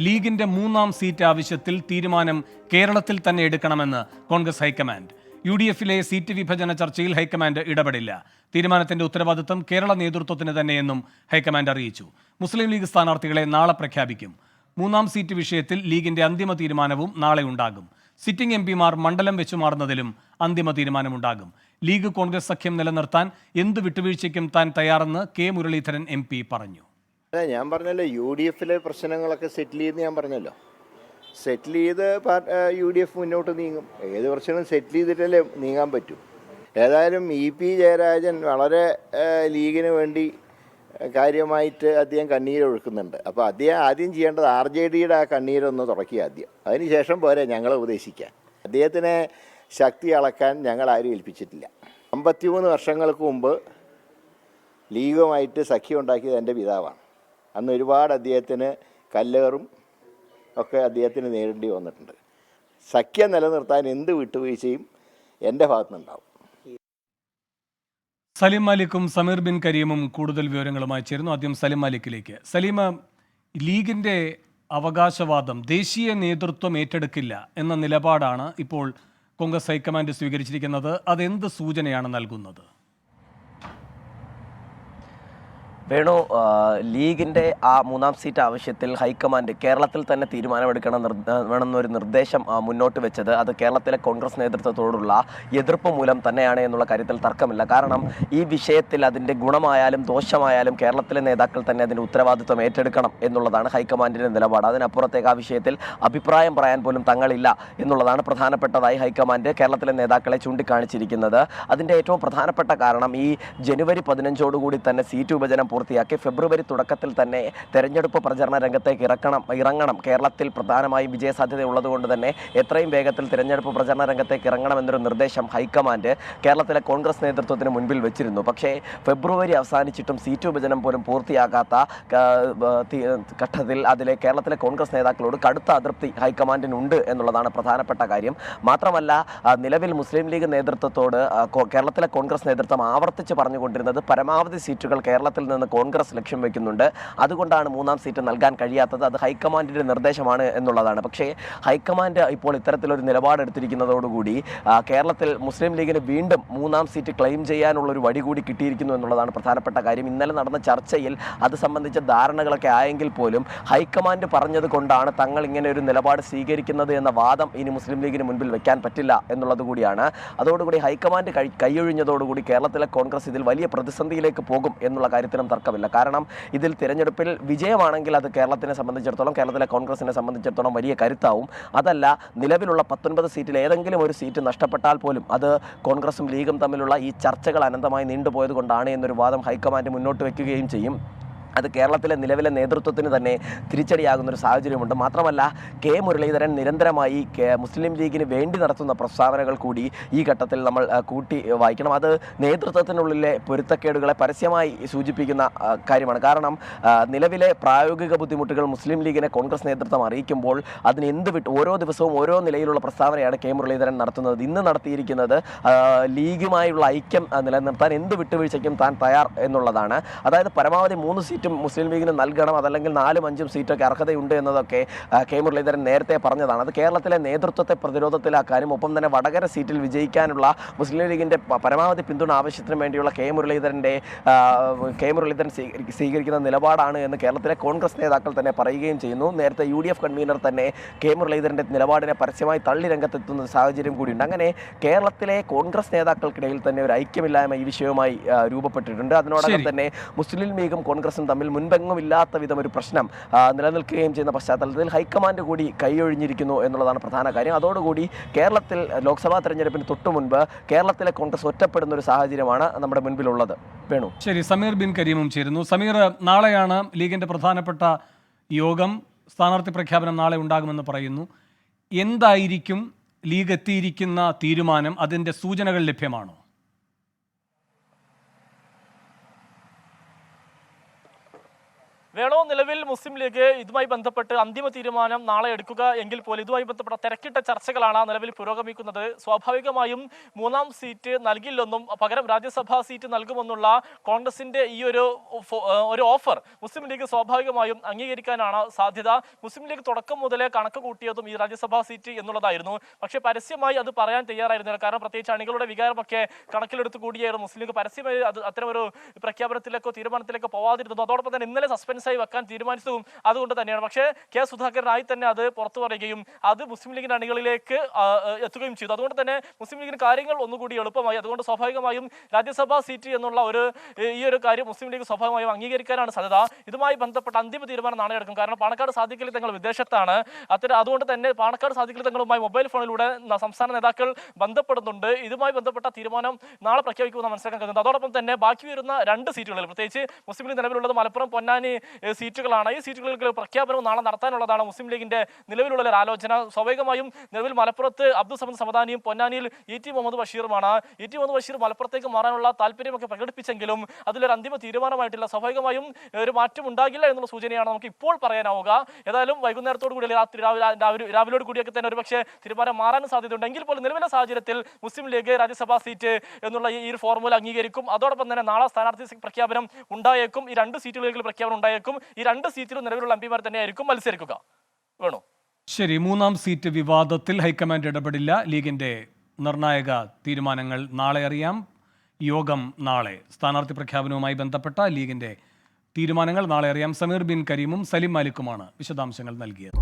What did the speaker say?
ലീഗിന്റെ 3-ാം സീറ്റ് ആവശ്യത്തിൽ തീരുമാനം കേരളത്തിൽ തന്നെ എടുക്കണമെന്ന് കോൺഗ്രസ് ഹൈക്കമാൻഡ്. UDF-ലെ സീറ്റ് വിഭജന ചർച്ചയിൽ ഹൈക്കമാൻഡ് ഇടപെടില്ല. തീരുമാനത്തിന്റെ ഉത്തരവാദിത്തം കേരള നേതൃത്വത്തിന് തന്നെയെന്നും ഹൈക്കമാൻഡ് അറിയിച്ചു. മുസ്ലിം ലീഗ് സ്ഥാനാർത്ഥികളെ നാളെ പ്രഖ്യാപിക്കും. 3-ാം സീറ്റ് വിഷയത്തിൽ ലീഗിന്റെ അന്തിമ തീരുമാനവും നാളെ ഉണ്ടാകും. സിറ്റിംഗ് MP-മാർ മണ്ഡലം വെച്ചു മാറുന്നതിലും അന്തിമ തീരുമാനമുണ്ടാകും. ലീഗ് കോൺഗ്രസ് സഖ്യം നിലനിർത്താൻ എന്ത് വിട്ടുവീഴ്ചയ്ക്കും താൻ തയ്യാറെന്ന് കെ മുരളീധരൻ MP പറഞ്ഞു. ഞാൻ പറഞ്ഞല്ലോ, UDF-ലെ പ്രശ്നങ്ങളൊക്കെ സെറ്റിൽ ചെയ്ത് ഞാൻ പറഞ്ഞല്ലോ. സെറ്റിൽ ചെയ്ത് UDF മുന്നോട്ട് നീങ്ങും. ഏത് പ്രശ്നവും സെറ്റിൽ ചെയ്തിട്ടല്ലേ നീങ്ങാൻ പറ്റൂ. ഏതായാലും EP ജയരാജൻ വളരെ ലീഗിന് വേണ്ടി കാര്യമായിട്ട് അദ്ദേഹം കണ്ണീരൊഴുക്കുന്നുണ്ട്. അപ്പോൾ അദ്ദേഹം ആദ്യം ചെയ്യേണ്ടത് RJDയുടെ ആ കണ്ണീരൊന്ന് തുടക്കുക ആദ്യം. അതിനുശേഷം പോരെ ഞങ്ങളെ ഉപദേശിക്കാൻ. അദ്ദേഹത്തിനെ ശക്തി അളക്കാൻ ഞങ്ങൾ ആരും ഏൽപ്പിച്ചിട്ടില്ല. 53 വർഷങ്ങൾക്ക് മുമ്പ് ലീഗുമായിട്ട് സഖ്യം ഉണ്ടാക്കിയത് എൻ്റെ പിതാവാണ്. അന്ന് ഒരുപാട് അദ്ദേഹത്തിന് കല്ലേറും ഒക്കെ അദ്ദേഹത്തിന് നേരിടേണ്ടി വന്നിട്ടുണ്ട്. സഖ്യം നിലനിർത്താൻ എന്ത് വിട്ടുവീഴ്ചയും എൻ്റെ ഭാഗത്തുനിന്നുണ്ടാവും. സലിം മാലിക്കും സമീർ ബിൻ കരീമും കൂടുതൽ വിവരങ്ങളുമായി ചേരുന്നു. ആദ്യം സലിം മാലിക്കിലേക്ക്. സലീം, ലീഗിന്റെ അവകാശവാദം ദേശീയ നേതൃത്വം ഏറ്റെടുക്കില്ല എന്ന നിലപാടാണ് ഇപ്പോൾ കോൺഗ്രസ് ഹൈക്കമാൻഡ് സ്വീകരിച്ചിരിക്കുന്നത്. അതെന്ത് സൂചനയാണ് നൽകുന്നത്? വേണു, ലീഗിൻ്റെ ആ 3-ാം സീറ്റ് ആവശ്യത്തിൽ ഹൈക്കമാൻഡ് കേരളത്തിൽ തന്നെ വേണമെന്നൊരു നിർദ്ദേശം മുന്നോട്ട് വെച്ചത് അത് കേരളത്തിലെ കോൺഗ്രസ് നേതൃത്വത്തോടുള്ള എതിർപ്പ് മൂലം തന്നെയാണ് എന്നുള്ള കാര്യത്തിൽ തർക്കമില്ല. കാരണം ഈ വിഷയത്തിൽ അതിൻ്റെ ഗുണമായാലും ദോഷമായാലും കേരളത്തിലെ നേതാക്കൾ തന്നെ അതിൻ്റെ ഉത്തരവാദിത്വം ഏറ്റെടുക്കണം എന്നുള്ളതാണ് ഹൈക്കമാൻഡിൻ്റെ നിലപാട്. അതിനപ്പുറത്തേക്ക് ആ വിഷയത്തിൽ അഭിപ്രായം പറയാൻ പോലും തങ്ങളില്ല എന്നുള്ളതാണ് പ്രധാനപ്പെട്ടതായി ഹൈക്കമാൻഡ് കേരളത്തിലെ നേതാക്കളെ ചൂണ്ടിക്കാണിച്ചിരിക്കുന്നത്. അതിൻ്റെ ഏറ്റവും പ്രധാനപ്പെട്ട കാരണം ഈ ജനുവരി 15 തന്നെ സീറ്റ് വിഭജനം പൂർത്തിയാക്കി ഫെബ്രുവരി തുടക്കത്തിൽ തന്നെ തെരഞ്ഞെടുപ്പ് പ്രചരണ രംഗത്തേക്ക് ഇറങ്ങണം. കേരളത്തിൽ പ്രധാനമായും വിജയസാധ്യത ഉള്ളതുകൊണ്ട് തന്നെ എത്രയും വേഗത്തിൽ തെരഞ്ഞെടുപ്പ് പ്രചരണ രംഗത്തേക്ക് ഇറങ്ങണമെന്നൊരു നിർദ്ദേശം ഹൈക്കമാൻഡ് കേരളത്തിലെ കോൺഗ്രസ് നേതൃത്വത്തിന് മുൻപിൽ വെച്ചിരുന്നു. പക്ഷേ ഫെബ്രുവരി അവസാനിച്ചിട്ടും സീറ്റ് വിഭജനം പോലും പൂർത്തിയാകാത്ത ഘട്ടത്തിൽ അതിലെ കേരളത്തിലെ കോൺഗ്രസ് നേതാക്കളോട് കടുത്ത അതൃപ്തി ഹൈക്കമാൻഡിനുണ്ട് എന്നുള്ളതാണ് പ്രധാനപ്പെട്ട കാര്യം. മാത്രമല്ല, നിലവിൽ മുസ്ലിം ലീഗ് നേതൃത്വത്തോട് കേരളത്തിലെ കോൺഗ്രസ് നേതൃത്വം ആവർത്തിച്ച് പറഞ്ഞുകൊണ്ടിരുന്നത് പരമാവധി സീറ്റുകൾ കേരളത്തിൽ നിന്ന് കോൺഗ്രസ് ലക്ഷ്യം വെക്കുന്നുണ്ട്. അതുകൊണ്ടാണ് 3-ാം സീറ്റ് നൽകാൻ കഴിയാത്തത്. അത് ഹൈക്കമാൻഡിൻ്റെ നിർദ്ദേശമാണ് എന്നുള്ളതാണ്. പക്ഷേ ഹൈക്കമാൻഡ് ഇപ്പോൾ ഇത്തരത്തിലൊരു നിലപാടെടുത്തിരിക്കുന്നതോടുകൂടി കേരളത്തിൽ മുസ്ലിം ലീഗിന് വീണ്ടും 3-ാം സീറ്റ് ക്ലെയിം ചെയ്യാനുള്ളൊരു വഴി കൂടി കിട്ടിയിരിക്കുന്നു എന്നുള്ളതാണ് പ്രധാനപ്പെട്ട കാര്യം. ഇന്നലെ നടന്ന ചർച്ചയിൽ അത് സംബന്ധിച്ച ധാരണകളൊക്കെ ആയെങ്കിൽ പോലും ഹൈക്കമാൻഡ് പറഞ്ഞത് കൊണ്ടാണ് തങ്ങൾ ഇങ്ങനെ ഒരു നിലപാട് സ്വീകരിക്കുന്നത് എന്ന വാദം ഇനി മുസ്ലിം ലീഗിന് മുൻപിൽ വെക്കാൻ പറ്റില്ല എന്നുള്ളത് കൂടിയാണ്. അതോടുകൂടി ഹൈക്കമാൻഡ് കൈയൊഴിഞ്ഞതോടുകൂടി കേരളത്തിലെ കോൺഗ്രസ് ഇതിൽ വലിയ പ്രതിസന്ധിയിലേക്ക് പോകും എന്നുള്ള കാര്യത്തിനും തർക്കമില്ല. കാരണം ഇതിൽ തിരഞ്ഞെടുപ്പിൽ വിജയമാണെങ്കിൽ അത് കേരളത്തിനെ സംബന്ധിച്ചിടത്തോളം, കേരളത്തിലെ കോൺഗ്രസിനെ സംബന്ധിച്ചിടത്തോളം വലിയ കരുത്താവും. അതല്ല, നിലവിലുള്ള 19 സീറ്റിൽ ഏതെങ്കിലും ഒരു സീറ്റ് നഷ്ടപ്പെട്ടാൽ പോലും അത് കോൺഗ്രസും ലീഗും തമ്മിലുള്ള ഈ ചർച്ചകൾ അനന്തമായി നീണ്ടുപോയത് കൊണ്ടാണ് എന്നൊരു വാദം ഹൈക്കമാൻഡ് മുന്നോട്ട് വയ്ക്കുകയും ചെയ്യും. അത് കേരളത്തിലെ നിലവിലെ നേതൃത്വത്തിന് തന്നെ തിരിച്ചടിയാകുന്നൊരു സാഹചര്യമുണ്ട്. മാത്രമല്ല, കെ മുരളീധരൻ നിരന്തരമായി മുസ്ലിം ലീഗിന് വേണ്ടി നടത്തുന്ന പ്രസ്താവനകൾ കൂടി ഈ ഘട്ടത്തിൽ നമ്മൾ കൂട്ടി വായിക്കണം. അത് നേതൃത്വത്തിനുള്ളിലെ പൊരുത്തക്കേടുകളെ പരസ്യമായി സൂചിപ്പിക്കുന്ന കാര്യമാണ്. കാരണം നിലവിലെ പ്രായോഗിക ബുദ്ധിമുട്ടുകൾ മുസ്ലിം ലീഗിനെ കോൺഗ്രസ് നേതൃത്വം അറിയിക്കുമ്പോൾ അതിന് ഓരോ ദിവസവും ഓരോ നിലയിലുള്ള പ്രസ്താവനയാണ് കെ മുരളീധരൻ നടത്തുന്നത്. ഇന്ന് നടത്തിയിരിക്കുന്നത് ലീഗുമായുള്ള ഐക്യം നിലനിർത്താൻ എന്ത് വിട്ടുവീഴ്ചയ്ക്കും താൻ തയ്യാർ എന്നുള്ളതാണ്. അതായത് പരമാവധി 3 സീറ്റും മുസ്ലിം ലീഗിന് നൽകണം, അതല്ലെങ്കിൽ 4-5 സീറ്റൊക്കെ അർഹതയുണ്ട് എന്നതൊക്കെ കെ മുരളീധരൻ നേരത്തെ പറഞ്ഞതാണ്. അത് കേരളത്തിലെ നേതൃത്വത്തെ പ്രതിരോധത്തിലാക്കാനും ഒപ്പം തന്നെ വടകര സീറ്റിൽ വിജയിക്കാനുള്ള മുസ്ലിം ലീഗിൻ്റെ പരമാവധി പിന്തുണ ആവശ്യത്തിന് വേണ്ടിയുള്ള കെ മുരളീധരൻ സ്വീകരിക്കുന്ന നിലപാടാണ് എന്ന് കേരളത്തിലെ കോൺഗ്രസ് നേതാക്കൾ തന്നെ പറയുകയും ചെയ്യുന്നു. നേരത്തെ UDF കൺവീനർ തന്നെ കെ മുരളീധരൻ്റെ നിലപാടിനെ പരസ്യമായി തള്ളി രംഗത്തെത്തുന്ന സാഹചര്യം കൂടിയുണ്ട്. അങ്ങനെ കേരളത്തിലെ കോൺഗ്രസ് നേതാക്കൾക്കിടയിൽ തന്നെ ഒരു ഐക്യമില്ലായ്മ ഈ വിഷയവുമായി രൂപപ്പെട്ടിട്ടുണ്ട്. അതിനോടകം തന്നെ മുസ്ലിം ലീഗും കോൺഗ്രസും തമ്മിൽ മുൻപെങ്ങും ഇല്ലാത്ത വിധം ഒരു പ്രശ്നം നിലനിൽക്കുകയും ചെയ്യുന്ന പശ്ചാത്തലത്തിൽ ഹൈക്കമാൻഡ് കൂടി കൈയൊഴിഞ്ഞിരിക്കുന്നു എന്നുള്ളതാണ് പ്രധാന കാര്യം. അതോടുകൂടി കേരളത്തിൽ ലോക്സഭാ തെരഞ്ഞെടുപ്പിന് തൊട്ടു മുൻപ് കേരളത്തിലെ കോൺഗ്രസ് ഒറ്റപ്പെടുന്ന ഒരു സാഹചര്യമാണ് നമ്മുടെ മുൻപിലുള്ളത്. വേണു, ശരി. സമീർ ബിൻ കരീമും ചേരുന്നു. സമീർ, നാളെയാണ് ലീഗിന്റെ പ്രധാനപ്പെട്ട യോഗം. സ്ഥാനാർത്ഥി പ്രഖ്യാപനം നാളെ ഉണ്ടാകുമെന്ന് പറയുന്നു. എന്തായിരിക്കും ലീഗ് എത്തിയിരിക്കുന്ന തീരുമാനം? അതിന്റെ സൂചനകൾ ലഭ്യമാണോ? വേണോ നിലവിൽ മുസ്ലിം ലീഗ് ഇതുമായി ബന്ധപ്പെട്ട് അന്തിമ തീരുമാനം നാളെ എടുക്കുക എങ്കിൽ പോലും ഇതുമായി ബന്ധപ്പെട്ട തിരക്കിട്ട ചർച്ചകളാണ് നിലവിൽ പുരോഗമിക്കുന്നത്. സ്വാഭാവികമായും 3ാം സീറ്റ് നൽകില്ലെന്നും പകരം രാജ്യസഭാ സീറ്റ് നൽകുമെന്നുള്ള കോൺഗ്രസിന്റെ ഈ ഒരു ഓഫർ മുസ്ലിം ലീഗ് സ്വാഭാവികമായും അംഗീകരിക്കാനാണ് സാധ്യത. മുസ്ലിം ലീഗ് തുടക്കം മുതലേ കണക്ക് കൂട്ടിയതും ഈ രാജ്യസഭാ സീറ്റ് എന്നുള്ളതായിരുന്നു. പക്ഷേ പരസ്യമായി അത് പറയാൻ തയ്യാറായിരുന്നില്ല. കാരണം പ്രത്യേകിച്ച് അണികളുടെ വികാരമൊക്കെ കണക്കിലെടുത്ത് കൂടിയായിരുന്നു മുസ്ലിം ലീഗ് പരസ്യമായി അത്തരമൊരു പ്രഖ്യാപനത്തിലേക്കോ തീരുമാനത്തിലേക്കോ പോവാതിരുന്നത്. അതോടൊപ്പം തന്നെ ഇന്നലെ സസ്പെൻസായി വെക്കാൻ തീരുമാനിച്ചതും അതുകൊണ്ട് തന്നെയാണ്. പക്ഷേ കെ സുധാകരനായി തന്നെ അത് പുറത്തു പറയുകയും അത് മുസ്ലിം ലീഗിന്റെ അണികളിലേക്ക് എത്തുകയും ചെയ്തു. അതുകൊണ്ട് തന്നെ മുസ്ലിം ലീഗിന് കാര്യങ്ങൾ ഒന്നുകൂടി എളുപ്പമായി. അതുകൊണ്ട് സ്വാഭാവികമായും രാജ്യസഭാ സീറ്റ് എന്നുള്ള ഈ ഒരു കാര്യം മുസ്ലിം ലീഗ് സ്വാഭാവികമായും അംഗീകരിക്കാനാണ് സാധ്യത. ഇതുമായി ബന്ധപ്പെട്ട അന്തിമ തീരുമാനം നാളെ എടുക്കും. കാരണം പാണക്കാട് സാദിഖ് അലി തങ്ങൾ വിദേശത്താണ്. അതുകൊണ്ട് തന്നെ പാണക്കാട് സാദിഖ് അലി തങ്ങളുമായി മൊബൈൽ ഫോണിലൂടെ സംസ്ഥാന നേതാക്കൾ ബന്ധപ്പെടുന്നുണ്ട്. ഇതുമായി ബന്ധപ്പെട്ട തീരുമാനം നാളെ പ്രഖ്യാപിക്കുമെന്ന് മനസ്സിലാക്കാൻ കഴിയുന്നത്. അതോടൊപ്പം തന്നെ ബാക്കി വരുന്ന 2 സീറ്റുകളിൽ പ്രത്യേകിച്ച് മുസ്ലിം ലീഗ് നിലവിലുള്ളത് മലപ്പുറം പൊന്നാനി സീറ്റുകളാണ്. ഈ സീറ്റുകളിൽ പ്രഖ്യാപനവും നാളെ നടത്താനുള്ളതാണ് മുസ്ലിം ലീഗിന്റെ നിലവിലുള്ള ഒരു ആലോചന. സ്വാഭാവികമായും നിലവിൽ മലപ്പുറത്ത് അബ്ദുൾ സമദ് സമദാനിയും പൊന്നാനിയിൽ ET മുഹമ്മദ് ബഷീറുമാണ്. ET മുഹമ്മദ് ബഷീർ മലപ്പുറത്തേക്ക് മാറാനുള്ള താല്പര്യമൊക്കെ പ്രകടിപ്പിച്ചെങ്കിലും അതിലൊരു അന്തിമ തീരുമാനമായിട്ടില്ല. സ്വാഭാവികമായും ഒരു മാറ്റം ഉണ്ടാകില്ല എന്നുള്ള സൂചനയാണ് നമുക്ക് ഇപ്പോൾ പറയാനാവുക. ഏതായാലും വൈകുന്നേരത്തോടു കൂടി രാവിലോട് കൂടിയൊക്കെ തന്നെ ഒരുപക്ഷെ തീരുമാനം മാറാനും സാധ്യതയുണ്ട്. എങ്കിൽ പോലും നിലവിലെ സാഹചര്യത്തിൽ മുസ്ലിം ലീഗ് രാജ്യസഭാ സീറ്റ് എന്നുള്ള ഈ ഒരു ഫോർമുല അംഗീകരിക്കും. അതോടൊപ്പം തന്നെ നാളെ സ്ഥാനാർത്ഥി പ്രഖ്യാപനം ഉണ്ടായേക്കും. ഈ 2 സീറ്റുകളിൽ പ്രഖ്യാപനം ഉണ്ടായേക്കും. ഈ 2 സീറ്റിലും നിലവിലുള്ള എംപിമാർ തന്നെയായിരിക്കും മത്സരിക്കുക. വേണോ? ശരി, 3ാം സീറ്റ് വിവാദത്തിൽ ഹൈക്കമാൻഡ് ഇടപെടില്ല. ലീഗിന്റെ നിർണായക തീരുമാനങ്ങൾ നാളെ അറിയാം. യോഗം നാളെ. സ്ഥാനാർത്ഥി പ്രഖ്യാപനവുമായി ബന്ധപ്പെട്ട ലീഗിന്റെ തീരുമാനങ്ങൾ നാളെ അറിയാം. സമീർ ബിൻ കരീമും സലിം മാലിക്കുമാണ് വിശദാംശങ്ങൾ നൽകിയത്.